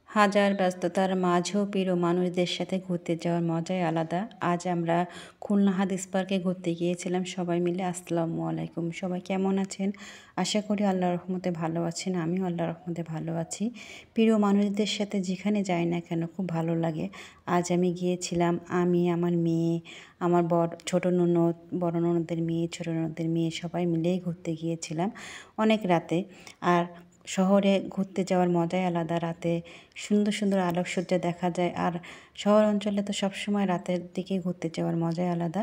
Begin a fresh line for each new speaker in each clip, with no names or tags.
হাজার ব্যস্ততার মাঝেও প্রিয় মানুষদের সাথে ঘুরতে যাওয়ার মজাই আলাদা। আজ আমরা খুলনা হাদিস পার্কে ঘুরতে গিয়েছিলাম সবাই মিলে। আসসালামু আলাইকুম, সবাই কেমন আছেন? আশা করি আল্লাহর রহমতে ভালো আছেন। আমিও আল্লাহর রহমতে ভালো আছি। প্রিয় মানুষদের সাথে যেখানে যাই না কেন খুব ভালো লাগে। আজ আমি গিয়েছিলাম, আমি, আমার মেয়ে, আমার ছোট ননদ, বড় ননদের মেয়ে, ছোট ননদের মেয়ে সবাই মিলেই ঘুরতে গিয়েছিলাম অনেক রাতে। আর শহরে ঘুরতে যাওয়ার মজাই আলাদা। রাতে সুন্দর সুন্দর আলোকসজ্জা দেখা যায়। আর শহর অঞ্চলে তো সবসময় রাতের দিকে ঘুরতে যাওয়ার মজাই আলাদা।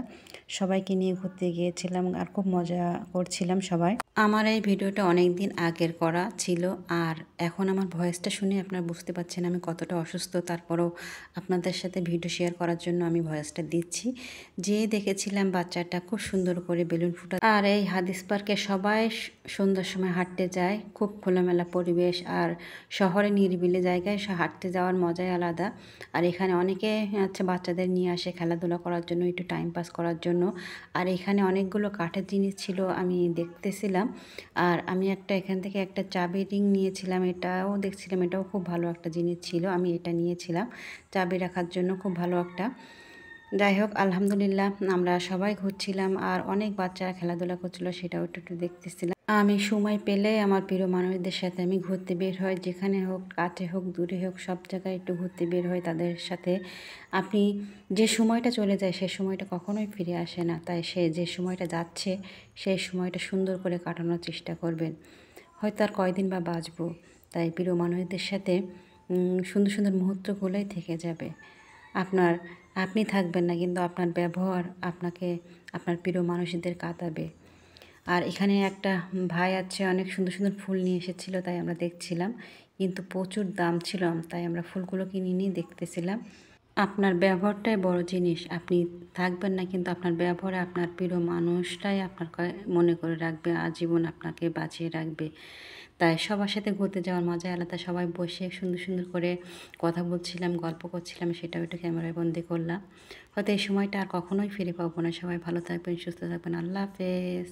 সবাইকে নিয়ে ঘুরতে গিয়েছিলাম আর খুব মজা করছিলাম সবাই। আমার এই ভিডিওটা অনেক দিন আগের করা ছিল, আর এখন আমার ভয়েসটা শুনে আপনারা বুঝতে পারছেন আমি কতটা অসুস্থ। তারপরেও আপনাদের সাথে ভিডিও শেয়ার করার জন্য আমি ভয়েসটা দিচ্ছি। যেয়ে দেখেছিলাম বাচ্চাটা খুব সুন্দর করে বেলুন ফুটা। আর এই হাদিস পার্কে সবাই সন্ধ্যার সময় হাঁটতে যায়। খুব খোলামেলা পরিবেশ, আর শহরে নিরিবিলি জায়গায় হাঁটতে যাওয়ার মজাই আলাদা। আর এখানে অনেকে বাচ্চাদের নিয়ে আসে খেলাধুলা করার জন্য, একটু টাইম পাস করার জন্য। আর এখানে অনেকগুলো কাঠের জিনিস ছিল, আমি দেখতেছিলাম। আর আমি এখান থেকে একটা চাবি রিং নিয়েছিলাম, এটাও দেখছিলাম, এটাও খুব ভালো একটা জিনিস ছিল, আমি এটা নিয়েছিলাম চাবি রাখার জন্য, খুব ভালো একটা। যাই হোক, আলহামদুলিল্লাহ আমরা সবাই ঘুরছিলাম আর অনেক বাচ্চারা খেলাধুলা করছিল, সেটাও একটু দেখতেছিলাম। আমি সময় পেলে আমার প্রিয় মানুষদের সাথে আমি ঘুরতে বের হই, যেখানে হোক, কাছে হোক, দূরে হোক, সব জায়গায় একটু ঘুরতে বের হয় তাদের সাথে। আপনি যে সময়টা চলে যায় সে সময়টা কখনোই ফিরে আসে না, তাই সে যে সময়টা যাচ্ছে সেই সময়টা সুন্দর করে কাটানোর চেষ্টা করবেন। হয়তো আর কয়দিন বা বাঁচবো, তাই প্রিয় মানুষদের সাথে সুন্দর সুন্দর মুহূর্তগুলোই থেকে যাবে। আপনি থাকবেন না, কিন্তু আপনার ব্যবহার আপনাকে আপনার প্রিয় মানুষদের কাঁদাবে। আর এখানে একটা ভাই আছে, অনেক সুন্দর সুন্দর ফুল নিয়ে এসেছিলো, তাই আমরা দেখছিলাম, কিন্তু প্রচুর দাম ছিল, তাই আমরা ফুলগুলো কিনে নিয়ে দেখতেছিলাম। আপনার ব্যবহারটাই বড় জিনিস। আপনি থাকবেন না, কিন্তু আপনার ব্যবহারে আপনার প্রিয় মানুষটাই আপনার মনে করে রাখবে, আজীবন আপনাকে বাঁচিয়ে রাখবে। তাই সবার সাথে ঘুরতে যাওয়ার মজাই আলাদা। সবাই বসে সুন্দর সুন্দর করে কথা বলছিলাম, গল্প করছিলাম, সেটাও একটু ক্যামেরায় বন্দি করলাম। হয়তো এই সময়টা আর কখনোই ফিরে পাবো না। সবাই ভালো থাকবেন, সুস্থ থাকবেন। আল্লাহ হাফেজ।